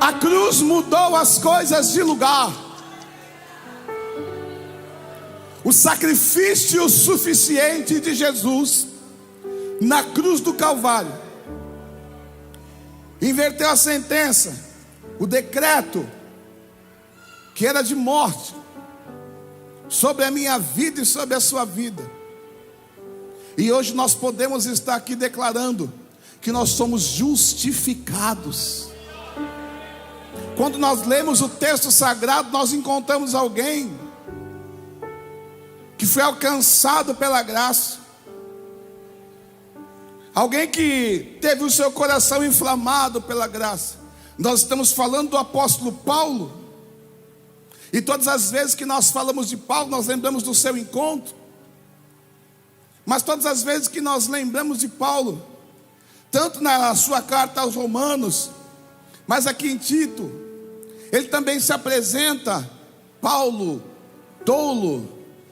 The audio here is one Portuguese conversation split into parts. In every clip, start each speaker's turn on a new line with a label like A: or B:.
A: A cruz mudou as coisas de lugar. O sacrifício suficiente de Jesus na cruz do Calvário inverteu a sentença, o decreto que era de morte sobre a minha vida e sobre a sua vida. E hoje nós podemos estar aqui declarando que nós somos justificados. Quando nós lemos o texto sagrado, nós encontramos alguém que foi alcançado pela graça, alguém que teve o seu coração inflamado pela graça. Nós estamos falando do apóstolo Paulo, e todas as vezes que nós falamos de Paulo, nós lembramos do seu encontro. Mas todas as vezes que nós lembramos de Paulo, tanto na sua carta aos Romanos, mas aqui em Tito, ele também se apresenta, Paulo, doulo,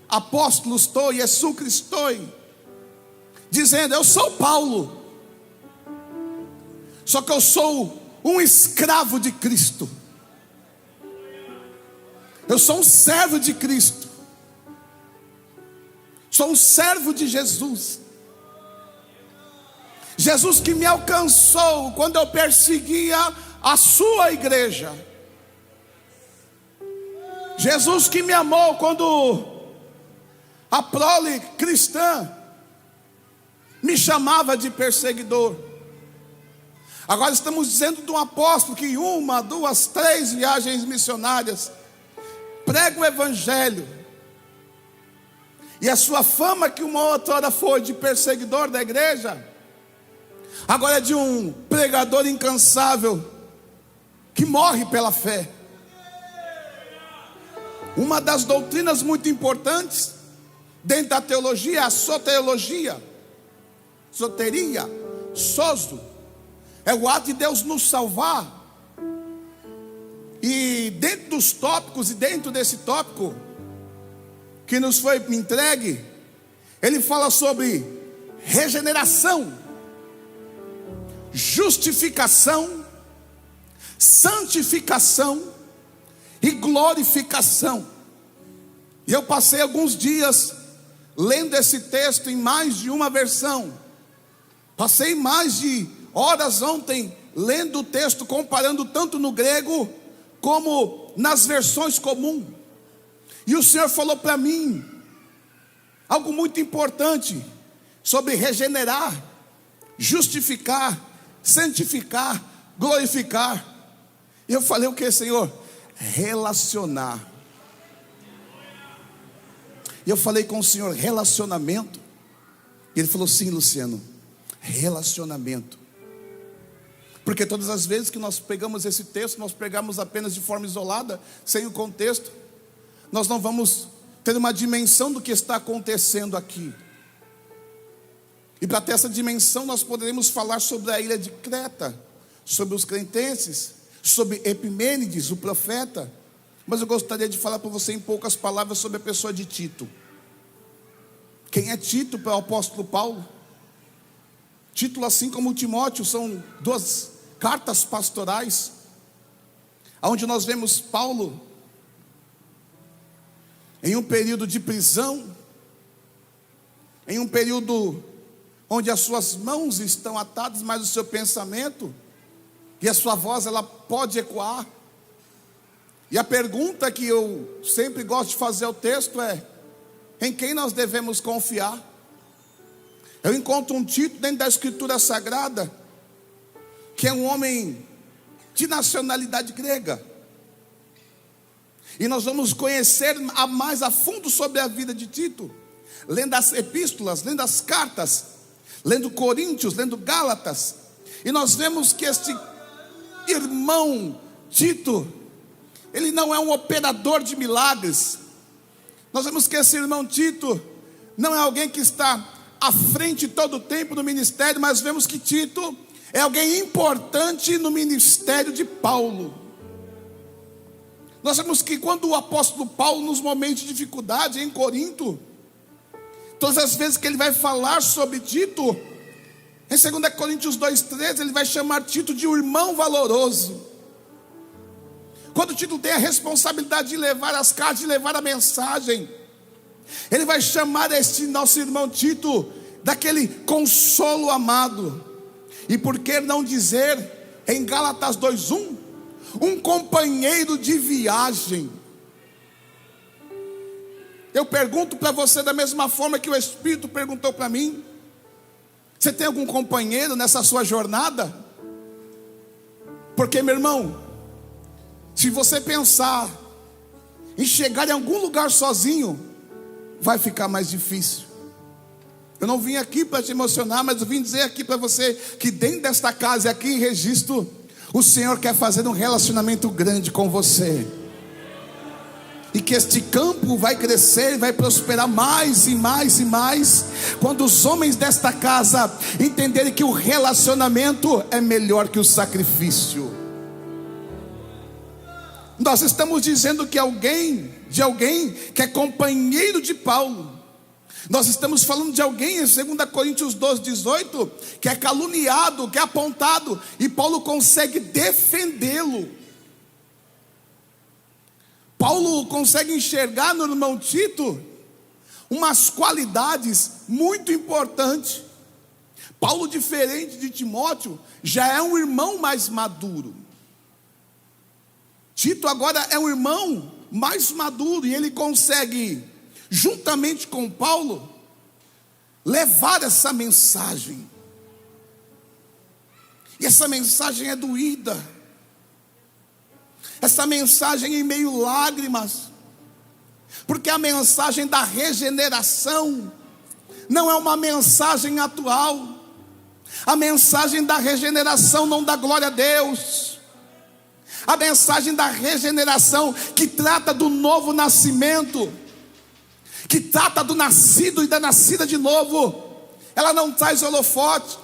A: apóstolos toi, Jesús Cristoi, dizendo: eu sou Paulo, só que eu sou um escravo de Cristo, eu sou um servo de Cristo, sou um servo de Jesus. Jesus que me alcançou quando eu perseguia a sua igreja. Jesus que me amou quando a prole cristã me chamava de perseguidor. Agora estamos dizendo de um apóstolo que 1, 2, 3 viagens missionárias prega o evangelho, e a sua fama, que uma outra hora foi de perseguidor da igreja, agora é de um pregador incansável que morre pela fé. Uma das doutrinas muito importantes dentro da teologia é a soteriologia. Soteria, sozo, é o ato de Deus nos salvar. E dentro dos tópicos, e dentro desse tópico que nos foi entregue, ele fala sobre regeneração, justificação, santificação e glorificação. E eu passei alguns dias lendo esse texto em mais de uma versão. Passei mais de horas ontem lendo o texto, comparando tanto no grego como nas versões comuns. E o Senhor falou para mim algo muito importante sobre regenerar, justificar, santificar, glorificar. E eu falei: o que, Senhor? Relacionar. E eu falei com o Senhor: relacionamento. E ele falou: sim, Luciano, relacionamento. Porque todas as vezes que nós pegamos esse texto, nós pegamos apenas de forma isolada, sem o contexto, nós não vamos ter uma dimensão do que está acontecendo aqui. E para ter essa dimensão, nós poderemos falar sobre a ilha de Creta, sobre os cretenses, sobre Epimênides, o profeta. Mas eu gostaria de falar para você em poucas palavras sobre a pessoa de Tito. Quem é Tito para o apóstolo Paulo? Tito, assim como Timóteo, são 2 cartas pastorais, onde nós vemos Paulo em um período de prisão, em um período onde as suas mãos estão atadas, mas o seu pensamento e a sua voz, ela pode ecoar. E a pergunta que eu sempre gosto de fazer ao texto é: em quem nós devemos confiar? Eu encontro um Tito dentro da Escritura Sagrada, que é um homem de nacionalidade grega. E nós vamos conhecer mais a fundo sobre a vida de Tito, lendo as epístolas, lendo as cartas, lendo Coríntios, lendo Gálatas. E nós vemos que este irmão Tito, ele não é um operador de milagres. Nós vemos que esse irmão Tito não é alguém que está à frente todo o tempo no ministério, mas vemos que Tito é alguém importante no ministério de Paulo. Nós vemos que quando o apóstolo Paulo, nos momentos de dificuldade em Corinto, todas as vezes que ele vai falar sobre Tito, em 2 Coríntios 2,13, ele vai chamar Tito de um irmão valoroso. Quando Tito tem a responsabilidade de levar as cartas, de levar a mensagem, ele vai chamar este nosso irmão Tito daquele consolo amado. E por que não dizer em Gálatas 2:1, um companheiro de viagem. Eu pergunto para você da mesma forma que o Espírito perguntou para mim: você tem algum companheiro nessa sua jornada? Porque, meu irmão, se você pensar em chegar em algum lugar sozinho, vai ficar mais difícil. Eu não vim aqui para te emocionar, mas eu vim dizer aqui para você que dentro desta casa e aqui em Registro, o Senhor quer fazer um relacionamento grande com você. E que este campo vai crescer, vai prosperar mais e mais e mais, quando os homens desta casa entenderem que o relacionamento é melhor que o sacrifício. Nós estamos dizendo que alguém que é companheiro de Paulo. Nós estamos falando de alguém em 2 Coríntios 12:18, que é caluniado, que é apontado, e Paulo consegue defendê-lo. Paulo consegue enxergar no irmão Tito umas qualidades muito importantes. Paulo, diferente de Timóteo, já é um irmão mais maduro. Tito agora é um irmão mais maduro, e ele consegue, juntamente com Paulo, levar essa mensagem. E essa mensagem é doída. Essa mensagem em meio lágrimas. Porque a mensagem da regeneração não é uma mensagem atual. A mensagem da regeneração não dá glória a Deus. A mensagem da regeneração, que trata do novo nascimento, que trata do nascido e da nascida de novo, ela não traz holofote.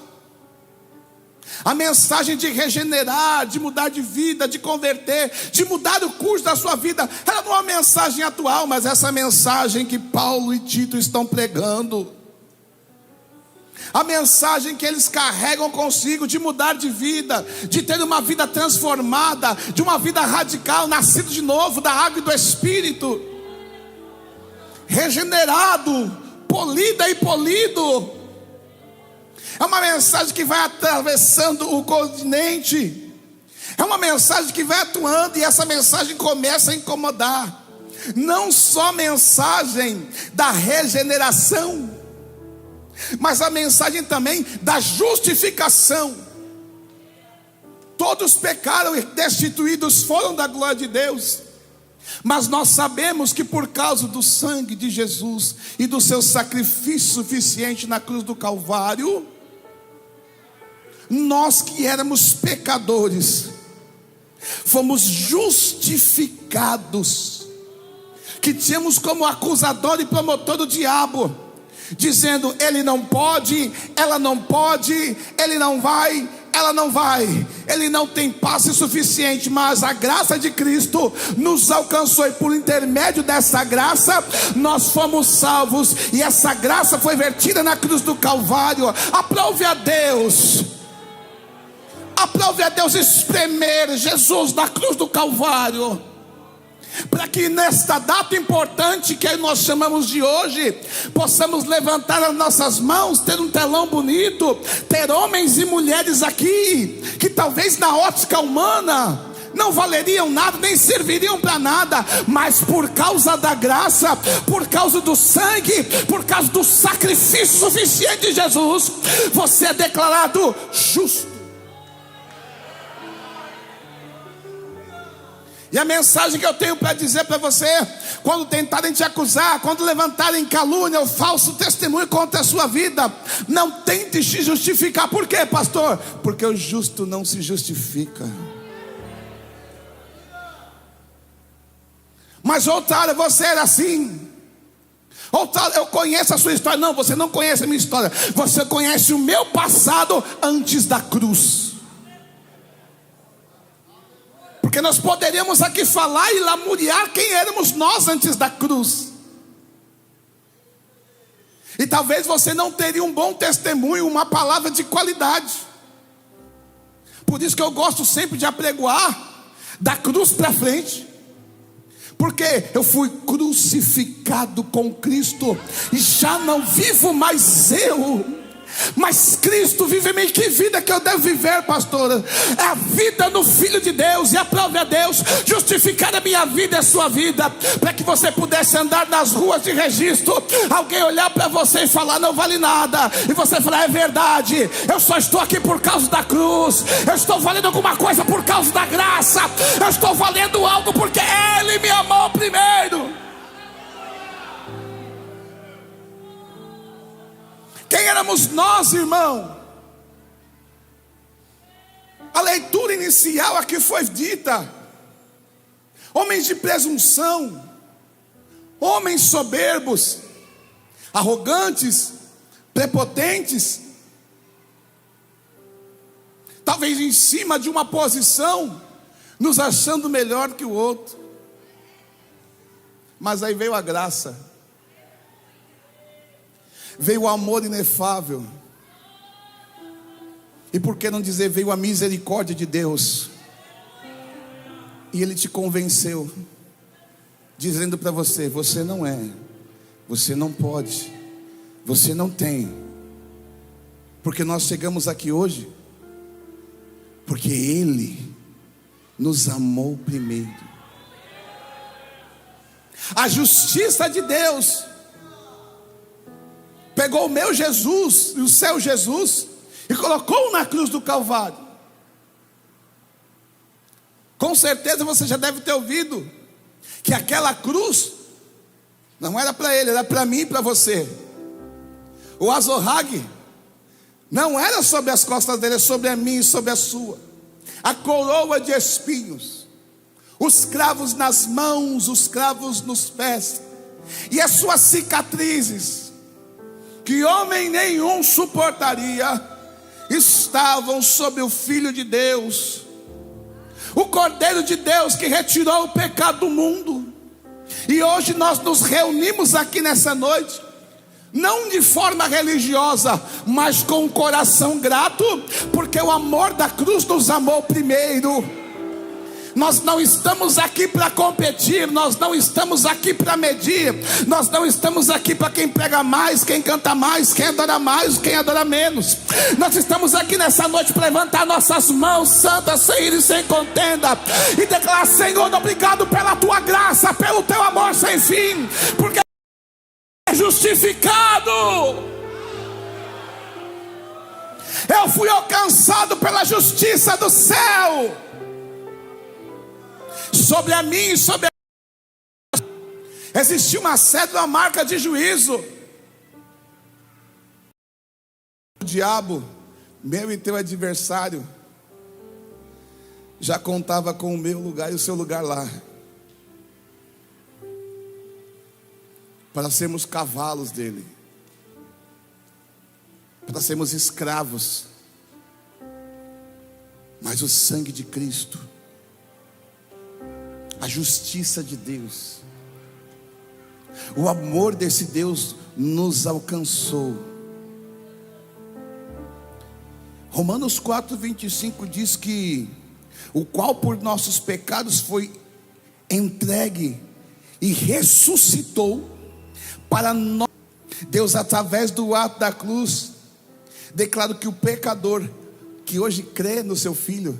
A: A mensagem de regenerar, de mudar de vida, de converter, de mudar o curso da sua vida, ela não é uma mensagem atual, mas essa mensagem que Paulo e Tito estão pregando, a mensagem que eles carregam consigo, de mudar de vida, de ter uma vida transformada, de uma vida radical, nascido de novo da água e do Espírito, regenerado, polida e polido. É uma mensagem que vai atravessando o continente. É uma mensagem que vai atuando, e essa mensagem começa a incomodar. Não só a mensagem da regeneração, mas a mensagem também da justificação. Todos pecaram e destituídos foram da glória de Deus. Mas nós sabemos que por causa do sangue de Jesus e do seu sacrifício suficiente na cruz do Calvário, nós que éramos pecadores, fomos justificados. Que tínhamos como acusador e promotor do diabo, dizendo: ele não pode, ela não pode, ele não vai, ela não vai, ele não tem passe suficiente. Mas a graça de Cristo nos alcançou, e por intermédio dessa graça nós fomos salvos, e essa graça foi vertida na cruz do Calvário. Aprove a Deus espremer Jesus na cruz do Calvário, para que nesta data importante que nós chamamos de hoje, possamos levantar as nossas mãos, ter um telão bonito, ter homens e mulheres aqui, que talvez na ótica humana não valeriam nada, nem serviriam para nada, mas por causa da graça, por causa do sangue, por causa do sacrifício suficiente de Jesus, você é declarado justo. E a mensagem que eu tenho para dizer para você: quando tentarem te acusar, quando levantarem calúnia ou falso testemunho contra a sua vida, não tente se justificar. Por quê, pastor? Porque o justo não se justifica. Mas outra hora você era assim, outra hora eu conheço a sua história. Não, você não conhece a minha história, você conhece o meu passado antes da cruz. Porque nós poderíamos aqui falar e lamuriar quem éramos nós antes da cruz. E talvez você não teria um bom testemunho, uma palavra de qualidade. Por isso que eu gosto sempre de apregoar da cruz para frente. Porque eu fui crucificado com Cristo, e já não vivo mais eu, mas Cristo vive em mim. Que vida que eu devo viver, pastora? É a vida no Filho de Deus, e a prova é Deus justificar a minha vida e a sua vida, para que você pudesse andar nas ruas de Registro, alguém olhar para você e falar: não vale nada, e você falar: é verdade, eu só estou aqui por causa da cruz, eu estou valendo alguma coisa por causa da graça, eu estou valendo algo porque Ele me amou primeiro. Quem éramos nós, irmão? A leitura inicial aqui foi dita: homens de presunção, homens soberbos, arrogantes, prepotentes, talvez em cima de uma posição, nos achando melhor que o outro. Mas aí veio a graça, veio o amor inefável, e por que não dizer, veio a misericórdia de Deus, e Ele te convenceu, dizendo para você: você não é, você não pode, você não tem. Porque nós chegamos aqui hoje porque Ele nos amou primeiro. A justiça de Deus pegou o meu Jesus e o seu Jesus e colocou na cruz do Calvário. Com certeza você já deve ter ouvido que aquela cruz não era para ele, era para mim e para você. O azorrague não era sobre as costas dele, é sobre a minha e sobre a sua. A coroa de espinhos, os cravos nas mãos, os cravos nos pés, e as suas cicatrizes, que homem nenhum suportaria, estavam sobre o Filho de Deus, o Cordeiro de Deus que retirou o pecado do mundo. E hoje nós nos reunimos aqui nessa noite, não de forma religiosa, mas com um coração grato, porque o amor da cruz nos amou primeiro. Nós não estamos aqui para competir, nós não estamos aqui para medir, nós não estamos aqui para quem prega mais, quem canta mais, quem adora menos. Nós estamos aqui nessa noite para levantar nossas mãos santas, sem ira e sem contenda, e declarar: Senhor, obrigado pela tua graça, pelo teu amor sem fim, porque é justificado. Eu fui alcançado pela justiça do céu sobre a mim e sobre a... Existia uma cédula, uma marca de juízo. O diabo, meu e teu adversário, já contava com o meu lugar e o seu lugar lá, para sermos cavalos dele, para sermos escravos. Mas o sangue de Cristo, a justiça de Deus, o amor desse Deus nos alcançou. Romanos 4:25 diz que o qual por nossos pecados foi entregue e ressuscitou para nós. Deus, através do ato da cruz, declara que o pecador que hoje crê no seu Filho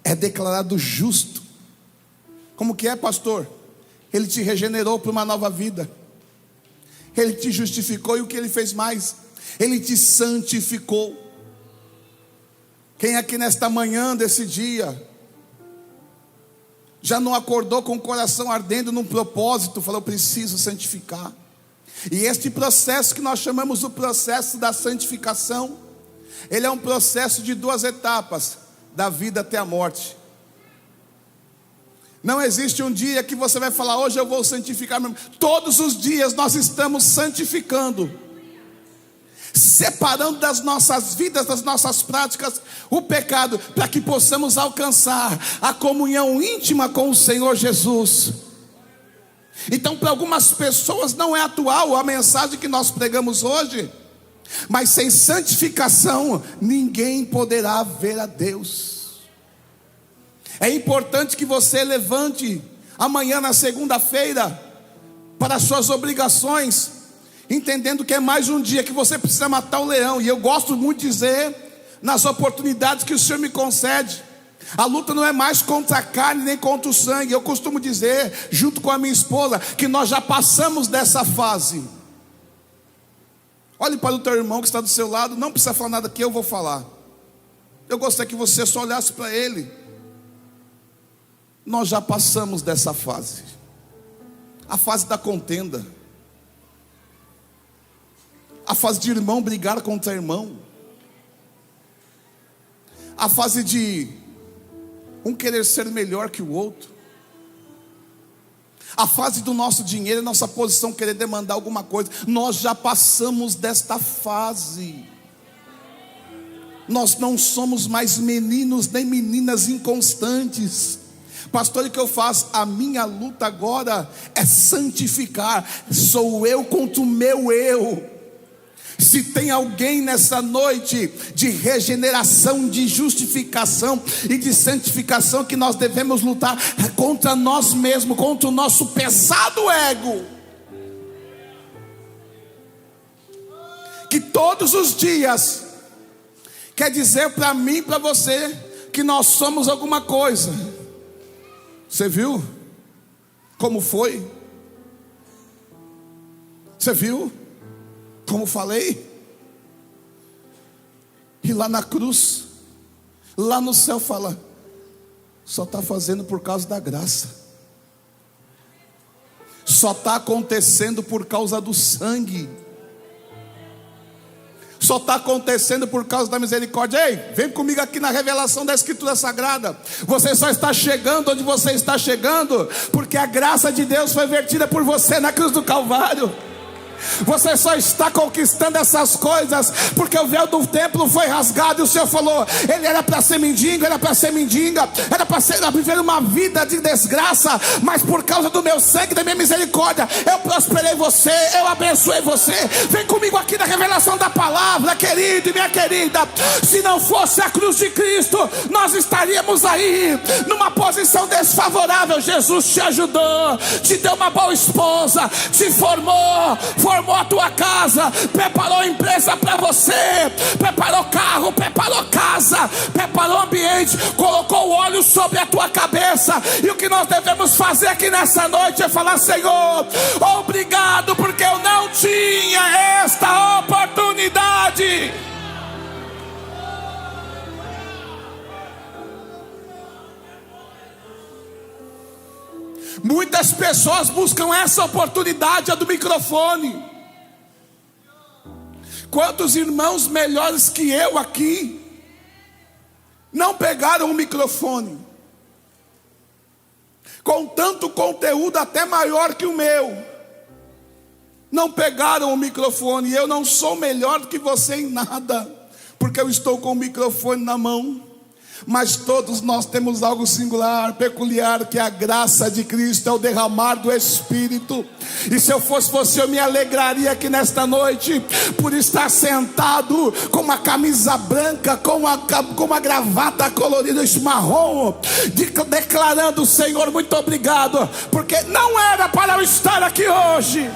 A: é declarado justo. Como que é, pastor? Ele te regenerou para uma nova vida, Ele te justificou, e o que Ele fez mais? Ele te santificou. Quem aqui nesta manhã desse dia já não acordou com o coração ardendo num propósito, falou: preciso santificar? E este processo que nós chamamos o processo da santificação, ele é um processo de 2 etapas, da vida até a morte. Não existe um dia que você vai falar: hoje eu vou santificar. Todos os dias nós estamos santificando, separando das nossas vidas, das nossas práticas, o pecado, para que possamos alcançar a comunhão íntima com o Senhor Jesus. Então, para algumas pessoas não é atual a mensagem que nós pregamos hoje, mas sem santificação ninguém poderá ver a Deus. É importante que você levante amanhã, na segunda-feira, para as suas obrigações, entendendo que é mais um dia que você precisa matar o leão. E eu gosto muito de dizer, nas oportunidades que o Senhor me concede, a luta não é mais contra a carne nem contra o sangue. Eu costumo dizer, junto com a minha esposa, que nós já passamos dessa fase. Olhe para o teu irmão que está do seu lado, não precisa falar nada que eu vou falar. Eu gostaria que você só olhasse para ele. Nós já passamos dessa fase. A fase da contenda. A fase de irmão brigar contra irmão. A fase de um querer ser melhor que o outro. A fase do nosso dinheiro, nossa posição, querer demandar alguma coisa. Nós já passamos desta fase. Nós não somos mais meninos nem meninas inconstantes. Pastor, o que eu faço? A minha luta agora é santificar. Sou eu contra o meu eu. Se tem alguém nessa noite de regeneração, de justificação e de santificação, que nós devemos lutar contra nós mesmos, contra o nosso pesado ego, que todos os dias quer dizer para mim e para você que nós somos alguma coisa. Você viu como foi? Você viu como falei? E lá na cruz, lá no céu fala, só está fazendo por causa da graça. Só está acontecendo por causa do sangue. Só está acontecendo por causa da misericórdia. Ei, vem comigo aqui na revelação da Escritura Sagrada. Você só está chegando onde você está chegando porque a graça de Deus foi vertida por você na cruz do Calvário. Você só está conquistando essas coisas porque o véu do templo foi rasgado e o Senhor falou, ele era para ser mendigo, era para ser mendiga, era para viver uma vida de desgraça, mas por causa do meu sangue, da minha misericórdia, eu prosperei você, eu abençoei você. Vem comigo aqui na revelação da palavra, querido e minha querida. Se não fosse a cruz de Cristo, nós estaríamos aí numa posição desfavorável. Jesus te ajudou, te deu uma boa esposa, te formou a tua casa, preparou empresa para você, preparou carro, preparou casa, preparou ambiente, colocou óleo sobre a tua cabeça. E o que nós devemos fazer aqui nessa noite é falar, Senhor, obrigado, porque eu não tinha esta oportunidade. Muitas pessoas buscam essa oportunidade, a do microfone. Quantos irmãos melhores que eu aqui não pegaram o microfone, com tanto conteúdo até maior que o meu, não pegaram o microfone. E eu não sou melhor do que você em nada, porque eu estou com o microfone na mão. Mas todos nós temos algo singular, peculiar, que é a graça de Cristo, é o derramar do Espírito. E se eu fosse você, eu me alegraria aqui nesta noite por estar sentado com uma camisa branca, com uma gravata colorida marrom, declarando, Senhor, muito obrigado, porque não era para eu estar aqui hoje.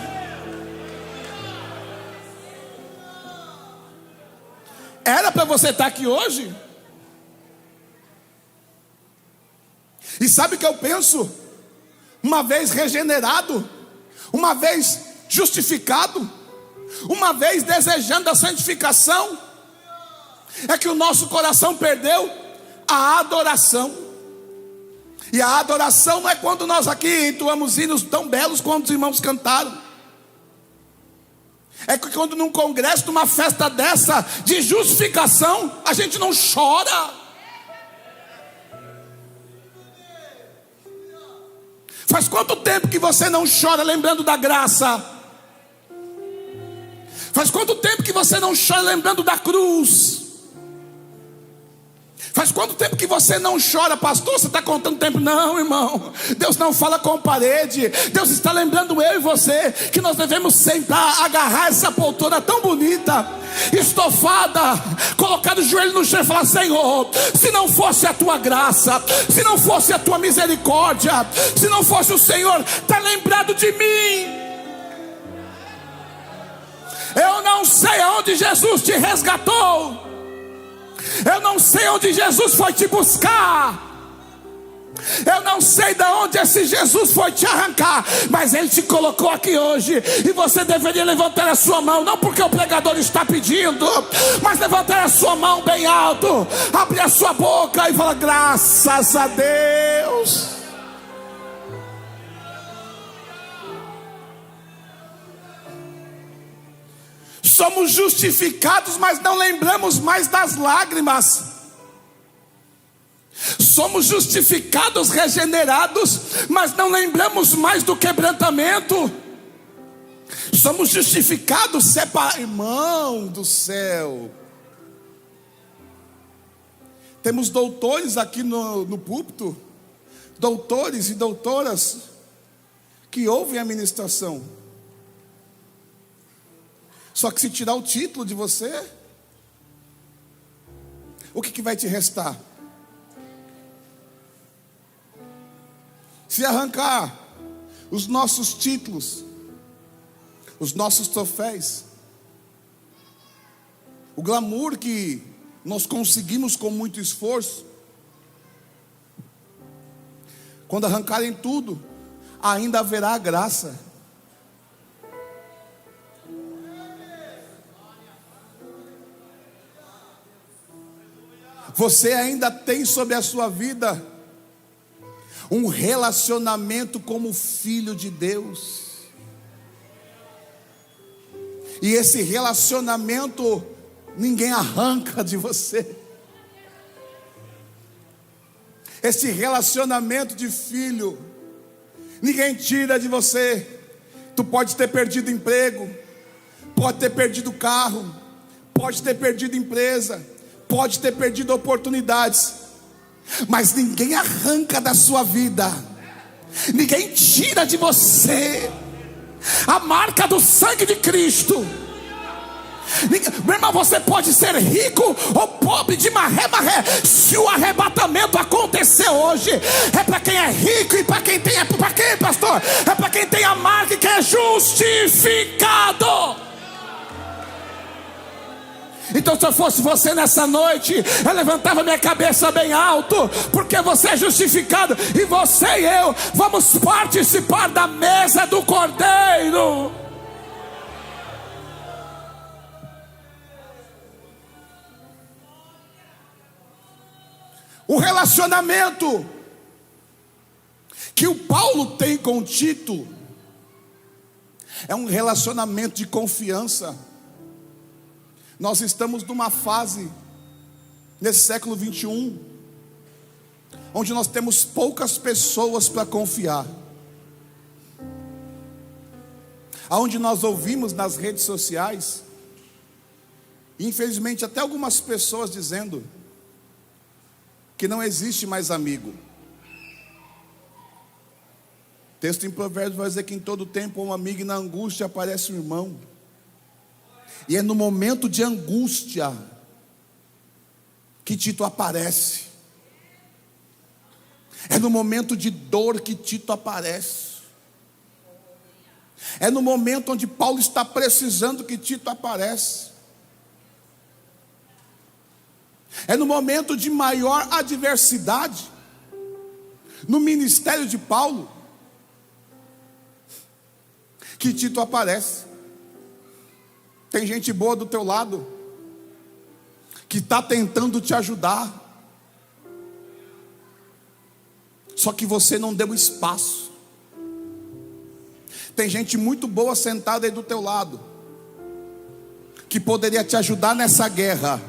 A: Era para você estar aqui hoje? E sabe o que eu penso? Uma vez regenerado, uma vez justificado, uma vez desejando a santificação, é que o nosso coração perdeu a adoração. E a adoração não é quando nós aqui entoamos hinos tão belos quanto os irmãos cantaram. É que quando num congresso, numa festa dessa de justificação, a gente não chora. Faz quanto tempo que você não chora lembrando da graça? Faz quanto tempo que você não chora lembrando da cruz? Faz quanto tempo que você não chora, pastor? Você está contando tempo? Não, irmão. Deus não fala com parede. Deus está lembrando eu e você que nós devemos sentar, agarrar essa poltrona tão bonita, estofada, colocar o joelho no chão e falar: Senhor, se não fosse a tua graça, se não fosse a tua misericórdia, se não fosse o Senhor ter lembrado de mim, eu não sei aonde Jesus te resgatou, eu não sei onde Jesus foi te buscar, eu não sei de onde esse Jesus foi te arrancar, mas Ele te colocou aqui hoje. E você deveria levantar a sua mão, não porque o pregador está pedindo, mas levantar a sua mão bem alto, abrir a sua boca e falar: graças a Deus. Somos justificados, mas não lembramos mais das lágrimas. Somos justificados, regenerados, mas não lembramos mais do quebrantamento. Somos justificados, irmão do céu. Temos doutores aqui no púlpito, doutores e doutoras que ouvem a ministração. Só que se tirar o título de você, o que vai te restar? Se arrancar os nossos títulos, os nossos troféus, o glamour que nós conseguimos com muito esforço, quando arrancarem tudo, ainda haverá graça. Você ainda tem sobre a sua vida um relacionamento como filho de Deus. E esse relacionamento ninguém arranca de você. Esse relacionamento de filho ninguém tira de você. Tu pode ter perdido emprego, pode ter perdido carro, pode ter perdido empresa, pode ter perdido oportunidades, mas ninguém arranca da sua vida, ninguém tira de você a marca do sangue de Cristo. Meu irmão, você pode ser rico ou pobre de maré. Se o arrebatamento acontecer hoje, é para quem é rico e para quem tem. É para quem, pastor? É para quem tem a marca e que é justificado. Então, se eu fosse você nessa noite, eu levantava minha cabeça bem alto, porque você é justificado, e você e eu vamos participar da mesa do Cordeiro. O relacionamento que o Paulo tem com o Tito é um relacionamento de confiança. Nós estamos numa fase, nesse século 21, onde nós temos poucas pessoas para confiar. Aonde nós ouvimos nas redes sociais, infelizmente até algumas pessoas dizendo que não existe mais amigo. O texto em Provérbios vai dizer que em todo tempo um amigo, e na angústia aparece um irmão. E é no momento de angústia que Tito aparece. É no momento de dor que Tito aparece. É no momento onde Paulo está precisando que Tito aparece. É no momento de maior adversidade no ministério de Paulo que Tito aparece. Tem gente boa do teu lado que está tentando te ajudar, só que você não deu espaço. Tem gente muito boa sentada aí do teu lado que poderia te ajudar nessa guerra,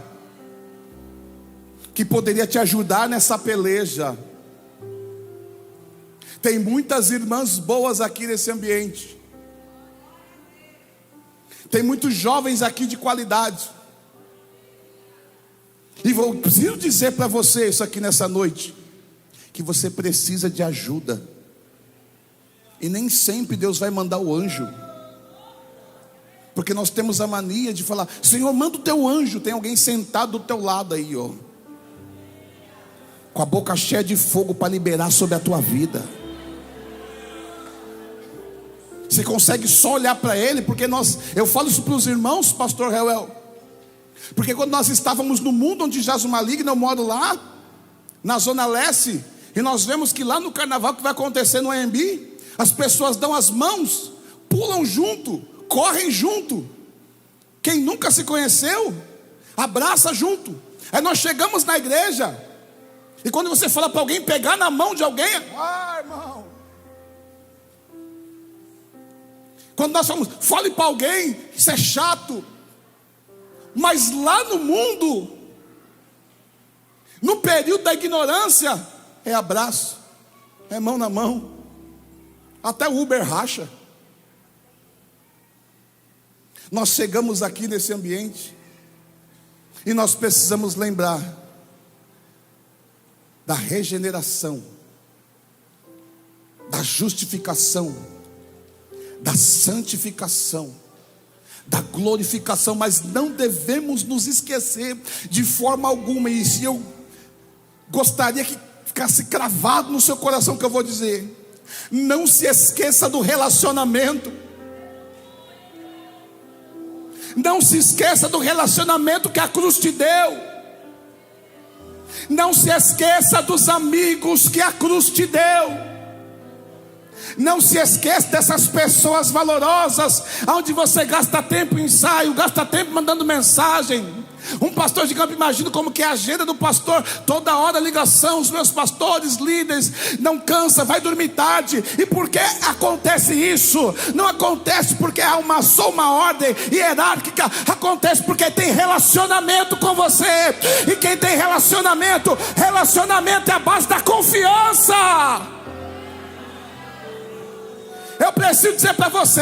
A: que poderia te ajudar nessa peleja. Tem muitas irmãs boas aqui nesse ambiente. Tem muitos jovens aqui de qualidade. E preciso dizer para você isso aqui nessa noite, que você precisa de ajuda. E nem sempre Deus vai mandar o anjo, porque nós temos a mania de falar: Senhor, manda o teu anjo. Tem alguém sentado do teu lado aí, ó, com a boca cheia de fogo para liberar sobre a tua vida. Você consegue só olhar para ele, porque eu falo isso para os irmãos, pastor Reuel, porque quando nós estávamos no mundo onde jaz o maligno, eu moro lá na Zona Leste, e nós vemos que lá no carnaval que vai acontecer no AMB, as pessoas dão as mãos, pulam junto, correm junto. Quem nunca se conheceu, abraça junto. Aí nós chegamos na igreja, e quando você fala para alguém pegar na mão de alguém, irmão. Quando nós falamos, fale para alguém, isso é chato. Mas lá no mundo, no período da ignorância, é abraço, é mão na mão. Até o Uber racha. Nós chegamos aqui nesse ambiente e nós precisamos lembrar da regeneração, da justificação, da santificação, da glorificação. Mas não devemos nos esquecer de forma alguma, e se eu gostaria que ficasse cravado no seu coração que eu vou dizer: não se esqueça do relacionamento. Não se esqueça do relacionamento que a cruz te deu. Não se esqueça dos amigos que a cruz te deu. Não se esqueça dessas pessoas valorosas, onde você gasta tempo em ensaio, gasta tempo mandando mensagem. Um pastor de campo, imagina como que é a agenda do pastor, toda hora ligação, os meus pastores, líderes, não cansa, vai dormir tarde. E por que acontece isso? Não acontece porque há só uma ordem hierárquica, acontece porque tem relacionamento com você. E quem tem relacionamento é a base da confiança. Eu preciso dizer para você,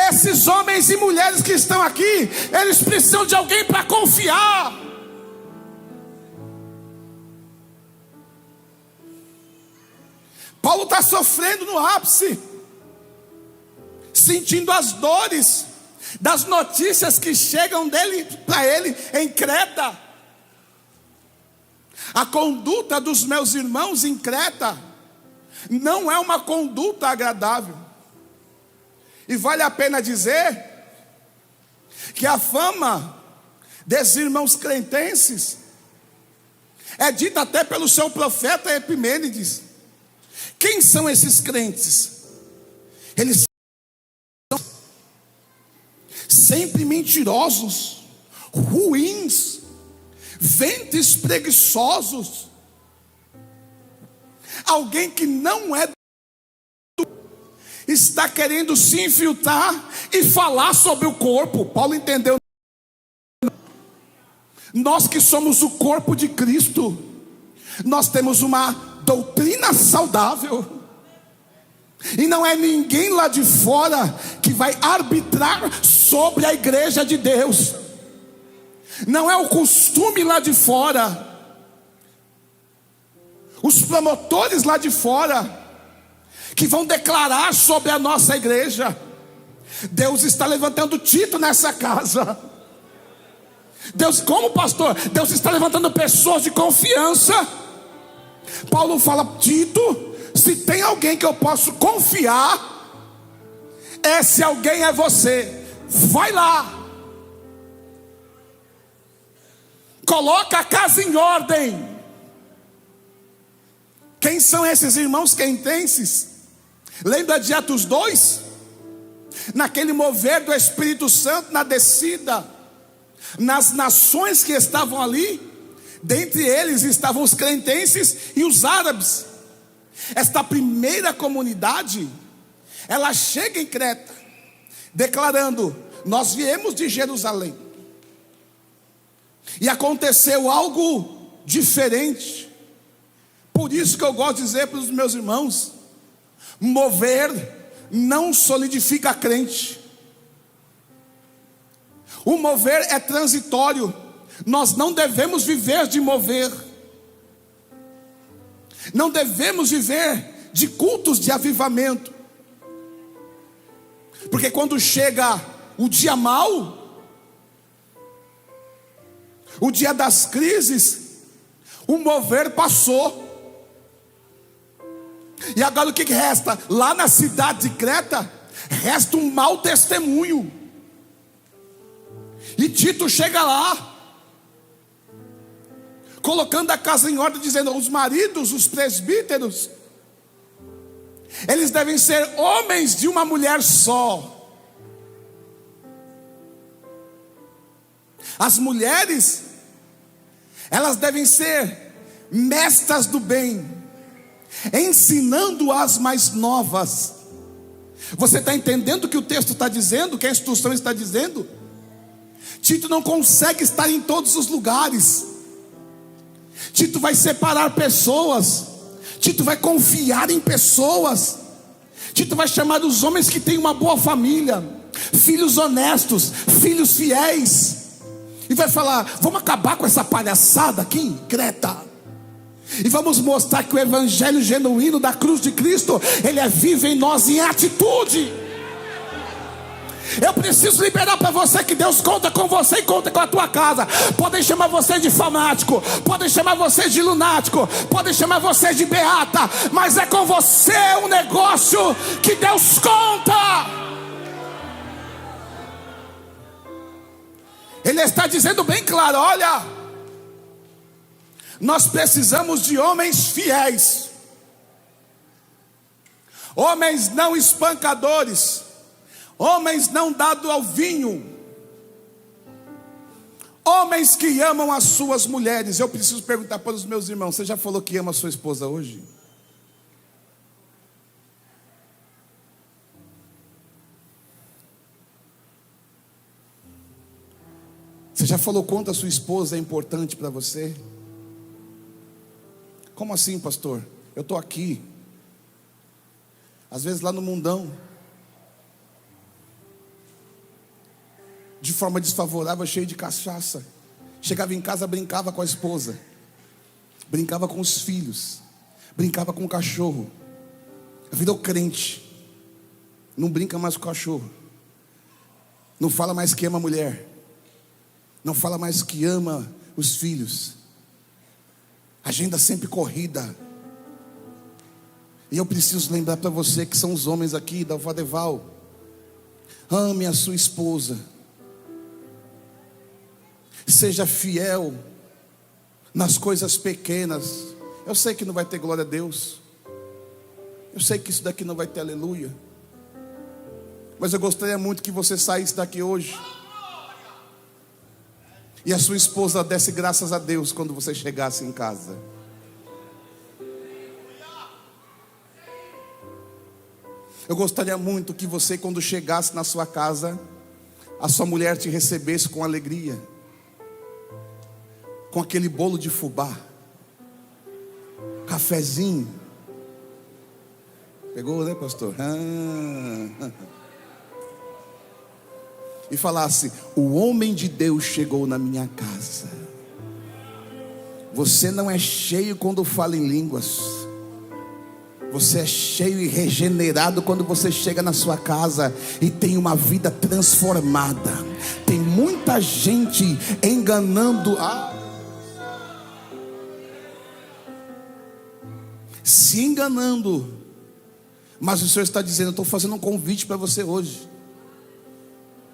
A: esses homens e mulheres que estão aqui, eles precisam de alguém para confiar. Paulo está sofrendo no ápice, sentindo as dores das notícias que chegam para ele em Creta. A conduta dos meus irmãos em Creta não é uma conduta agradável. E vale a pena dizer que a fama desses irmãos cretenses é dita até pelo seu profeta Epimênides. Quem são esses crentes? Eles são sempre mentirosos, ruins, ventres preguiçosos. Alguém que não é está querendo se infiltrar e falar sobre o corpo. Paulo entendeu. Nós que somos o corpo de Cristo, nós temos uma doutrina saudável, e não é ninguém lá de fora que vai arbitrar sobre a igreja de Deus. Não é o costume lá de fora, os promotores lá de fora que vão declarar sobre a nossa igreja. Deus está levantando Tito nessa casa. Deus, como pastor, Deus está levantando pessoas de confiança. Paulo fala: Tito, se tem alguém que eu posso confiar, esse alguém é você. Vai lá, coloca a casa em ordem. Quem são esses irmãos quentenses? Lembra de Atos 2? Naquele mover do Espírito Santo, na descida, nas nações que estavam ali, dentre eles estavam os cretenses e os árabes. Esta primeira comunidade, ela chega em Creta, declarando: nós viemos de Jerusalém, e aconteceu algo diferente. Por isso que eu gosto de dizer para os meus irmãos: mover não solidifica crente. O mover é transitório, Nós não devemos viver de mover. Não devemos viver de cultos de avivamento. Porque quando chega o dia mau, o dia das crises, o mover passou. E agora o que resta? Lá na cidade de Creta, resta um mau testemunho. E Tito chega lá, colocando a casa em ordem, dizendo: os maridos, os presbíteros, eles devem ser homens de uma mulher só. As mulheres, elas devem ser mestras do bem, ensinando as mais novas. Você está entendendo o que o texto está dizendo, o que a instrução está dizendo? Tito não consegue estar em todos os lugares. Tito vai separar pessoas. Tito vai confiar em pessoas. Tito vai chamar os homens que têm uma boa família, filhos honestos, filhos fiéis, e vai falar: vamos acabar com essa palhaçada aqui em Creta, e vamos mostrar que o evangelho genuíno da cruz de Cristo, ele é vivo em nós em atitude. Eu preciso liberar para você que Deus conta com você e conta com a tua casa. Podem chamar você de fanático, podem chamar você de lunático, podem chamar você de beata, mas é com você um negócio que Deus conta. Ele está dizendo bem claro: olha, nós precisamos de homens fiéis, homens não espancadores, homens não dados ao vinho, homens que amam as suas mulheres. Eu preciso perguntar para os meus irmãos: você já falou que ama a sua esposa hoje? Você já falou quanto a sua esposa é importante para você? Como assim, pastor? Eu estou aqui, às vezes lá no mundão, de forma desfavorável, cheio de cachaça. Chegava em casa, brincava com a esposa, brincava com os filhos, brincava com o cachorro. Virou crente, não brinca mais com o cachorro, não fala mais que ama a mulher, não fala mais que ama os filhos. Agenda sempre corrida. E eu preciso lembrar para você que são os homens aqui da Vadeval: ame a sua esposa, seja fiel nas coisas pequenas. Eu sei que não vai ter glória a Deus, eu sei que isso daqui não vai ter aleluia, mas eu gostaria muito que você saísse daqui hoje e a sua esposa desse graças a Deus quando você chegasse em casa. Eu gostaria muito que você, quando chegasse na sua casa, a sua mulher te recebesse com alegria, com aquele bolo de fubá, cafezinho. Pegou, né, pastor? E falasse: o homem de Deus chegou na minha casa. Você não é cheio quando fala em línguas, você é cheio e regenerado quando você chega na sua casa e tem uma vida transformada. Tem muita gente enganando, se enganando, mas o Senhor está dizendo: eu estou fazendo um convite para você hoje.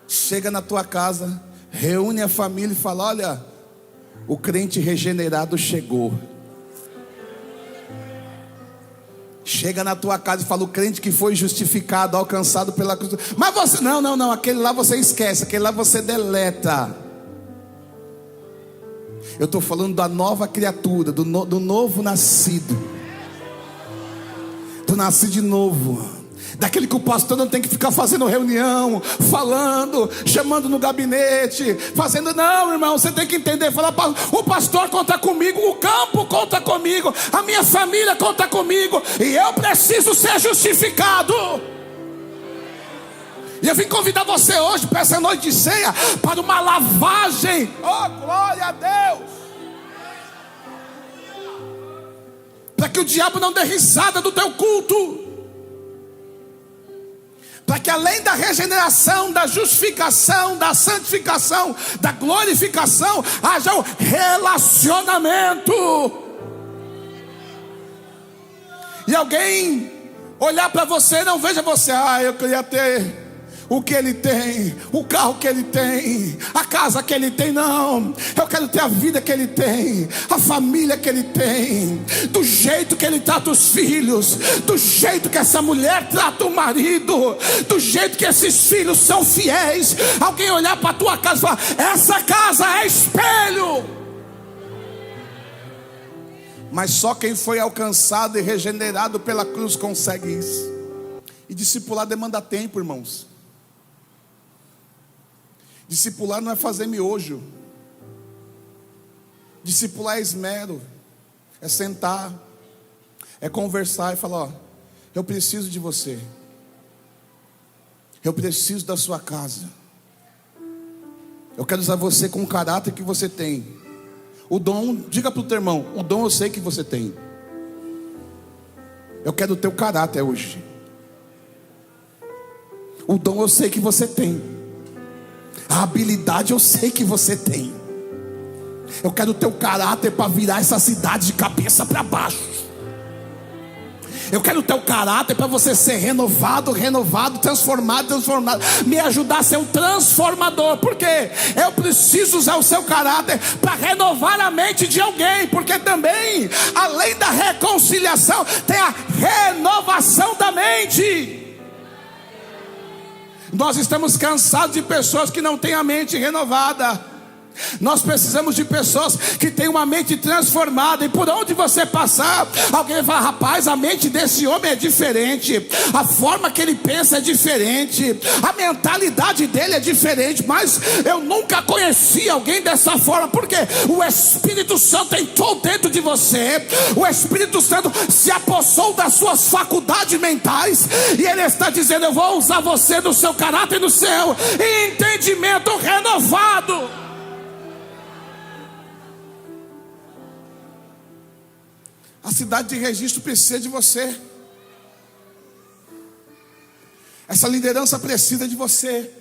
A: Chega na tua casa, reúne a família e fala: olha, o crente regenerado chegou. Chega na tua casa e fala: o crente que foi justificado, alcançado pela cruz. Mas você, não, aquele lá você esquece, aquele lá você deleta. Eu estou falando da nova criatura, do novo nascido, do nascido de novo, daquele que o pastor não tem que ficar fazendo reunião, falando, chamando no gabinete, fazendo. Não, irmão, você tem que entender, falar: o pastor conta comigo, o campo conta comigo, a minha família conta comigo, e eu preciso ser justificado. E eu vim convidar você hoje para essa noite de ceia, para uma lavagem. Oh, glória a Deus! Para que o diabo não dê risada do teu culto. Para que além da regeneração, da justificação, da santificação, da glorificação, haja um relacionamento. E alguém olhar para você e não veja você: eu queria ter o que ele tem, o carro que ele tem, a casa que ele tem. Não, eu quero ter a vida que ele tem, a família que ele tem, do jeito que ele trata os filhos, do jeito que essa mulher trata o marido, do jeito que esses filhos são fiéis. Alguém olhar para a tua casa e falar: essa casa é espelho. Mas só quem foi alcançado e regenerado pela cruz consegue isso. E discipular demanda tempo, irmãos. Discipular não é fazer miojo. Discipular é esmero, é sentar, é conversar e falar: eu preciso de você, eu preciso da sua casa, eu quero usar você com o caráter que você tem. O dom, diga para o teu irmão: o dom eu sei que você tem, eu quero o teu caráter hoje. O dom eu sei que você tem, a habilidade eu sei que você tem. Eu quero o teu caráter para virar essa cidade de cabeça para baixo. Eu quero o teu caráter para você ser renovado, transformado. Me ajudar a ser um transformador. Porque eu preciso usar o seu caráter para renovar a mente de alguém. Porque também, além da reconciliação, tem a renovação da mente. Nós estamos cansados de pessoas que não têm a mente renovada. Nós precisamos de pessoas que têm uma mente transformada. E por onde você passar, alguém vai falar: rapaz, a mente desse homem é diferente, a forma que ele pensa é diferente, a mentalidade dele é diferente. Mas eu nunca conheci alguém dessa forma. Porque o Espírito Santo entrou dentro de você, o Espírito Santo se apossou das suas faculdades mentais, e ele está dizendo: eu vou usar você no seu caráter, no seu entendimento renovado. A cidade de Registro precisa de você. Essa liderança precisa de você.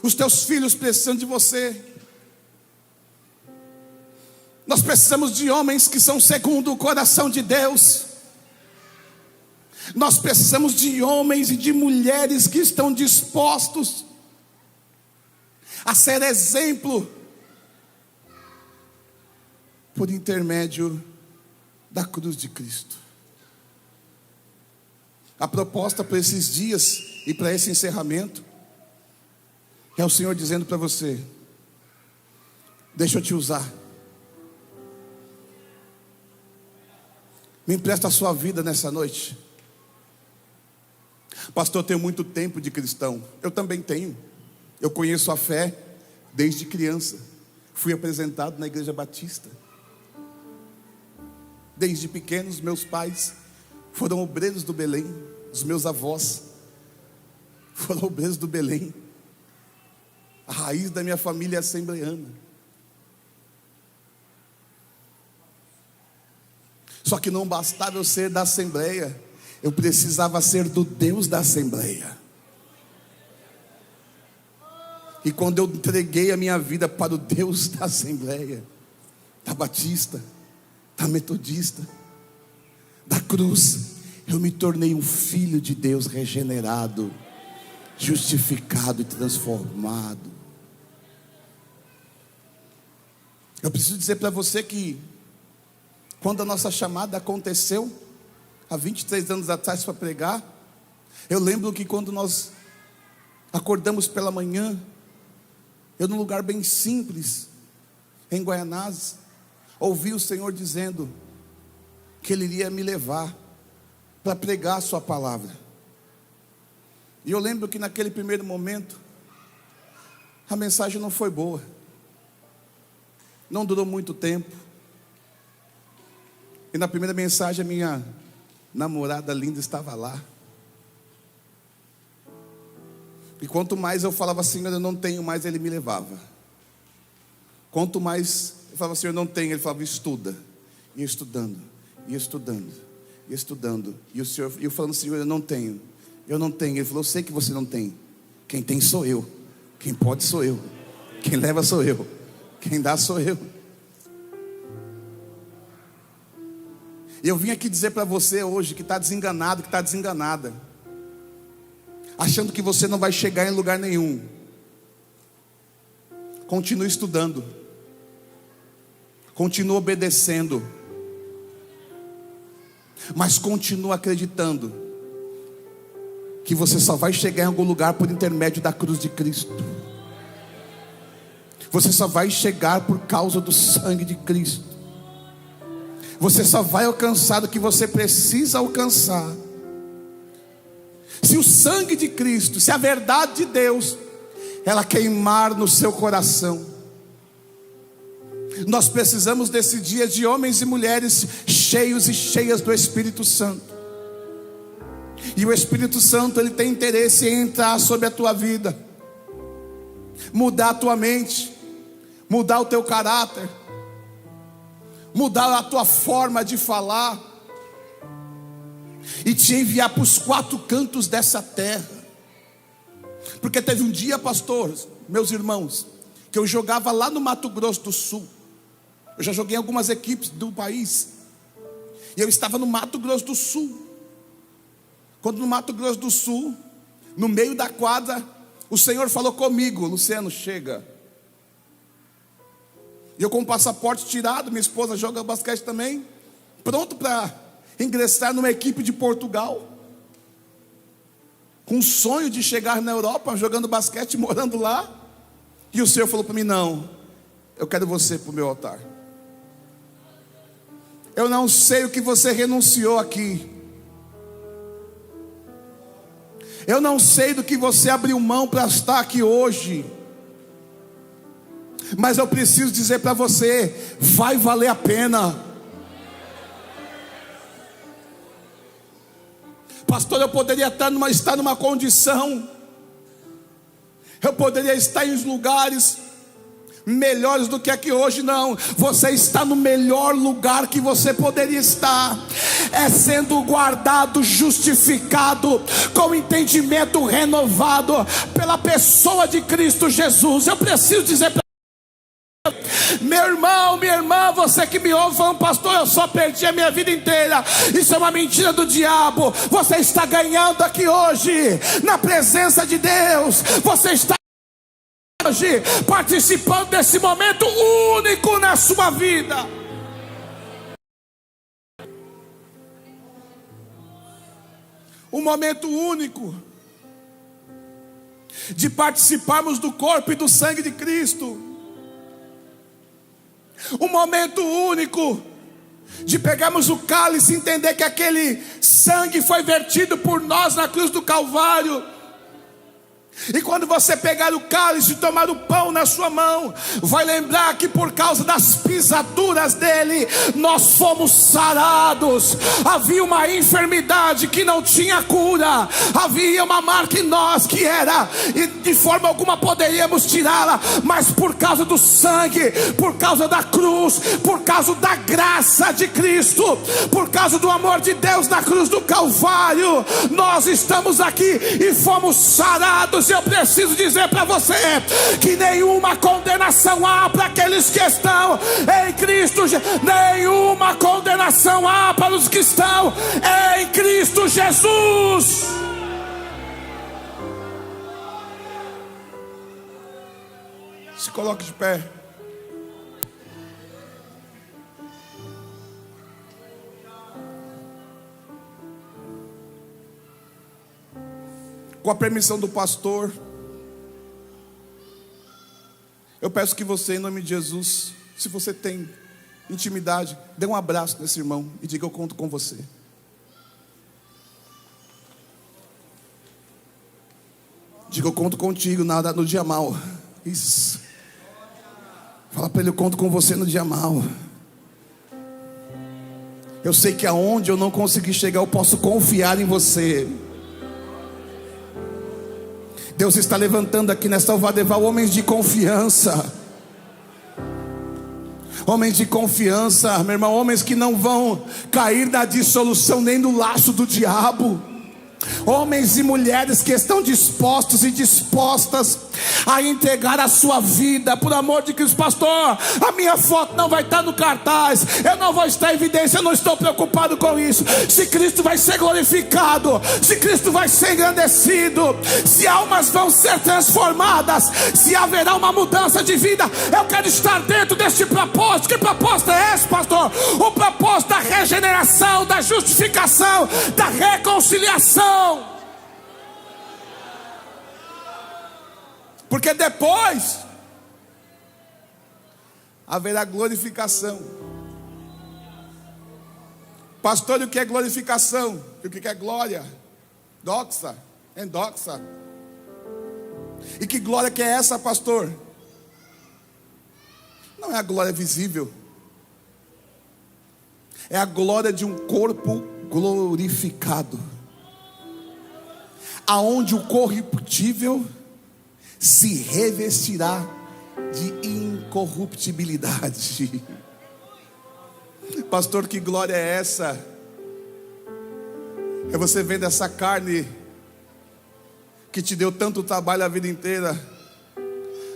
A: Os teus filhos precisam de você. Nós precisamos de homens que são segundo o coração de Deus. Nós precisamos de homens e de mulheres que estão dispostos a ser exemplo por intermédio da cruz de Cristo. A proposta para esses dias e para esse encerramento é o Senhor dizendo para você: deixa eu te usar. Me empresta a sua vida nessa noite. Pastor, eu tenho muito tempo de cristão. Eu também tenho. Eu conheço a fé desde criança. Fui apresentado na Igreja Batista. Desde pequenos, meus pais foram obreiros do Belém. Os meus avós foram obreiros do Belém. A raiz da minha família é assembleiana. Só que não bastava eu ser da Assembleia, eu precisava ser do Deus da Assembleia. E quando eu entreguei a minha vida para o Deus da Assembleia, da Batista, da Metodista, da cruz, eu me tornei um filho de Deus regenerado, justificado e transformado. Eu preciso dizer para você que quando a nossa chamada aconteceu há 23 anos atrás para pregar, eu lembro que quando nós acordamos pela manhã, eu num lugar bem simples, em Guaianazes, ouvi o Senhor dizendo que Ele iria me levar para pregar a sua palavra. E eu lembro que naquele primeiro momento a mensagem não foi boa, não durou muito tempo. E na primeira mensagem a minha namorada linda estava lá. E quanto mais eu falava, Senhor, eu não tenho, mais Ele me levava. Quanto mais eu falava, Senhor, eu não tenho, Ele falava, estuda. E estudando, e estudando, e estudando. E o Senhor, eu falando, Senhor, eu não tenho. Ele falou, eu sei que você não tem. Quem tem sou eu. Quem pode sou eu. Quem leva sou eu. Quem dá sou eu. E eu vim aqui dizer para você hoje que está desenganado, que está desenganada, achando que você não vai chegar em lugar nenhum. Continue estudando. Continue obedecendo. Mas continue acreditando que você só vai chegar em algum lugar por intermédio da cruz de Cristo. Você só vai chegar por causa do sangue de Cristo. Você só vai alcançar o que você precisa alcançar se o sangue de Cristo, se a verdade de Deus, ela queimar no seu coração. Nós precisamos desse dia de homens e mulheres cheios e cheias do Espírito Santo. E o Espírito Santo, ele tem interesse em entrar sobre a tua vida, mudar a tua mente, mudar o teu caráter, mudar a tua forma de falar, e te enviar para os quatro cantos dessa terra. Porque teve um dia, pastor, meus irmãos, que eu jogava lá no Mato Grosso do Sul. Eu já joguei em algumas equipes do país, e eu estava no Mato Grosso do Sul. Quando no Mato Grosso do Sul, no meio da quadra, o Senhor falou comigo, Luciano, chega. E eu com o passaporte tirado, minha esposa joga basquete também, pronto para ingressar numa equipe de Portugal, com o sonho de chegar na Europa, jogando basquete, morando lá. E o Senhor falou para mim, não, eu quero você para o meu altar. Eu não sei o que você renunciou aqui. Eu não sei do que você abriu mão para estar aqui hoje. Mas eu preciso dizer para você, vai valer a pena. Pastor, eu poderia estar numa condição, eu poderia estar em lugares melhores do que aqui hoje. Não, você está no melhor lugar que você poderia estar, é sendo guardado, justificado, com entendimento renovado pela pessoa de Cristo Jesus. Eu preciso dizer para meu irmão, minha irmã, você que me ouve falando, pastor, eu só perdi a minha vida inteira, isso é uma mentira do diabo. Você está ganhando aqui hoje, na presença de Deus. Você está hoje participando desse momento único na sua vida. Um momento único de participarmos do corpo e do sangue de Cristo. Um momento único de pegarmos o cálice e entender que aquele sangue foi vertido por nós na cruz do Calvário. E quando você pegar o cálice e tomar o pão na sua mão, vai lembrar que por causa das pisaduras dele, nós fomos sarados. Havia uma enfermidade que não tinha cura, havia uma marca em nós que era, e de forma alguma poderíamos tirá-la, mas por causa do sangue, por causa da cruz, por causa da graça de Cristo, por causa do amor de Deus na cruz do Calvário, nós estamos aqui e fomos sarados. Eu preciso dizer para você que nenhuma condenação há para aqueles que estão em Cristo. Nenhuma condenação há para os que estão em Cristo Jesus. Se coloque de pé. Com a permissão do pastor, eu peço que você, em nome de Jesus, se você tem intimidade, dê um abraço nesse irmão e diga: eu conto com você. Diga: eu conto contigo no dia mal. Isso. Fala para ele: eu conto com você no dia mal. Eu sei que aonde eu não consegui chegar, eu posso confiar em você. Deus está levantando aqui nesta Alvadeval homens de confiança. Homens de confiança, meu irmão, homens que não vão cair na dissolução nem no laço do diabo. Homens e mulheres que estão dispostos e dispostas a entregar a sua vida por amor de Cristo. Pastor, a minha foto não vai estar no cartaz, eu não vou estar em evidência, eu não estou preocupado com isso. Se Cristo vai ser glorificado, se Cristo vai ser engrandecido, se almas vão ser transformadas, se haverá uma mudança de vida, eu quero estar dentro deste propósito. Que propósito é esse, pastor? O propósito da regeneração, da justificação, da reconciliação. Porque depois haverá glorificação. Pastor, e o que é glorificação? E o que é glória? Doxa, endoxa. E que glória que é essa, pastor? Não é a glória visível, é a glória de um corpo glorificado, aonde o corruptível se revestirá de incorruptibilidade. Pastor, que glória é essa? É você vendo essa carne que te deu tanto trabalho a vida inteira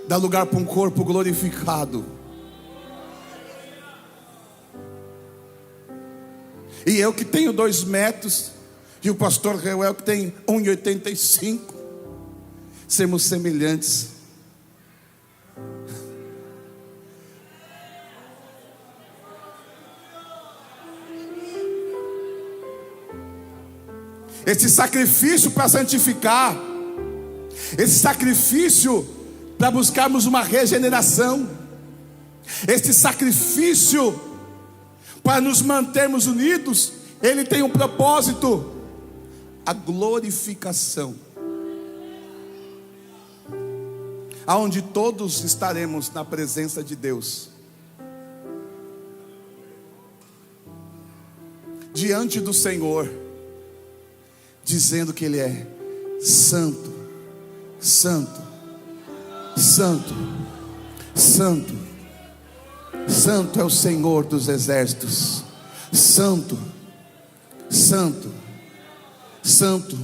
A: dar lugar para um corpo glorificado. E eu que tenho 2 metros e o pastor Reuel que tem 1,85, sermos semelhantes. Esse sacrifício para santificar, esse sacrifício para buscarmos uma regeneração, esse sacrifício para nos mantermos unidos, ele tem um propósito: a glorificação, aonde todos estaremos na presença de Deus, diante do Senhor, dizendo que Ele é santo, santo, santo, santo, santo é o Senhor dos exércitos, santo, santo, santo,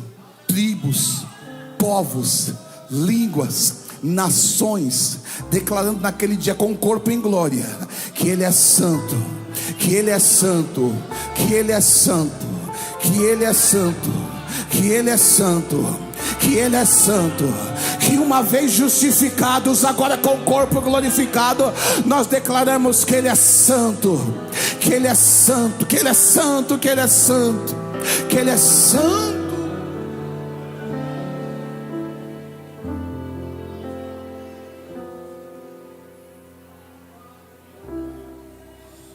A: tribos, povos, línguas, nações, declarando naquele dia com o corpo em glória, que Ele é santo, que Ele é santo, que Ele é santo, que Ele é santo, que Ele é santo, que Ele é santo, que uma vez justificados, agora com o corpo glorificado, nós declaramos que Ele é santo, que Ele é santo, que Ele é santo, que Ele é santo, que Ele é santo.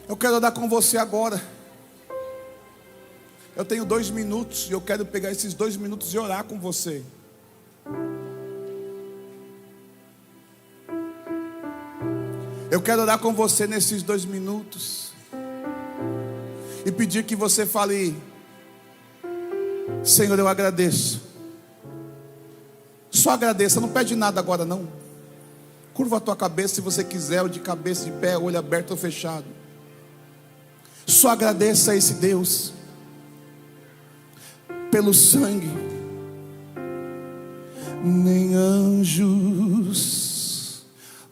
A: Eu quero orar com você agora. Eu tenho 2 minutos e eu quero pegar esses 2 minutos e orar com você. Eu quero orar com você nesses 2 minutos e pedir que você fale: Senhor, eu agradeço. Só agradeça, não pede nada agora não. Curva a tua cabeça se você quiser, ou de cabeça, de pé, olho aberto ou fechado. Só agradeça a esse Deus pelo sangue. Nem anjos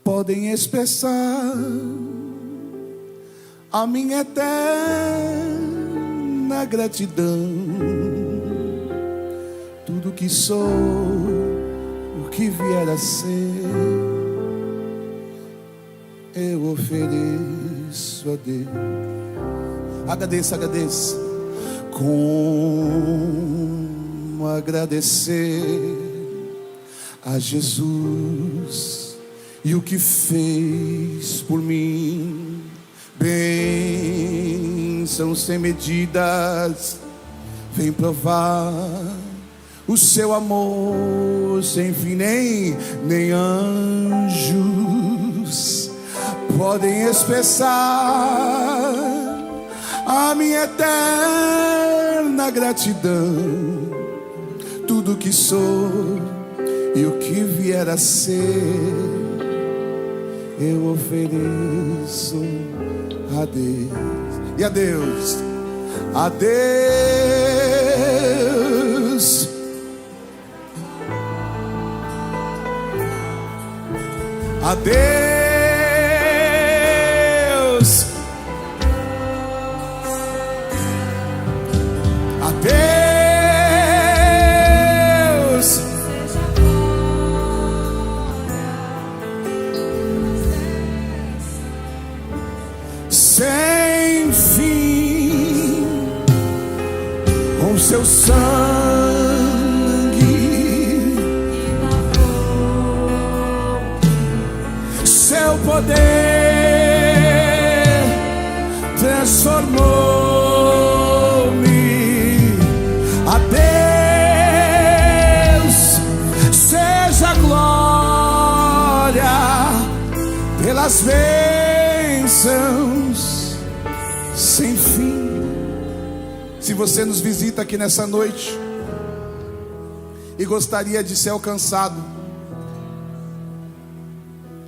A: podem expressar a minha eterna gratidão. Tudo que sou, o que vier a ser, eu ofereço a Deus. Agradeça, agradeça. Como agradecer a Jesus e o que fez por mim. Bênçãos sem medidas, vem provar o seu amor sem fim. Nem anjos podem expressar a minha eterna gratidão, tudo que sou e o que vier a ser, eu ofereço a Deus. E a Deus, a Deus, a Deus, a Deus, sem fim, com seu sangue, seu poder transformou-me. A Deus seja glória pelas bênçãos sem fim. Se você nos visita aqui nessa noite e gostaria de ser alcançado,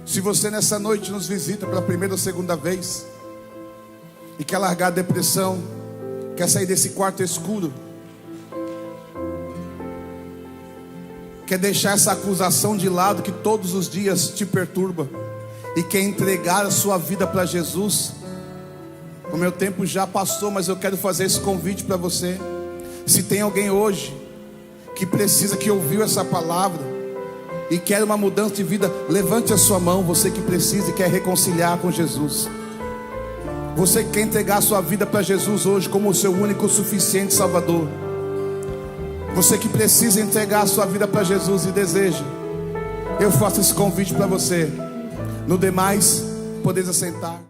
A: se você nessa noite nos visita pela primeira ou segunda vez e quer largar a depressão, quer sair desse quarto escuro, quer deixar essa acusação de lado que todos os dias te perturba e quer entregar a sua vida para Jesus, o meu tempo já passou, mas eu quero fazer esse convite para você. Se tem alguém hoje que precisa, que ouviu essa palavra e quer uma mudança de vida, levante a sua mão. Você que precisa e quer reconciliar com Jesus, você que quer entregar a sua vida para Jesus hoje como o seu único suficiente Salvador, você que precisa entregar a sua vida para Jesus e deseja, eu faço esse convite para você. No demais, podeis assentar.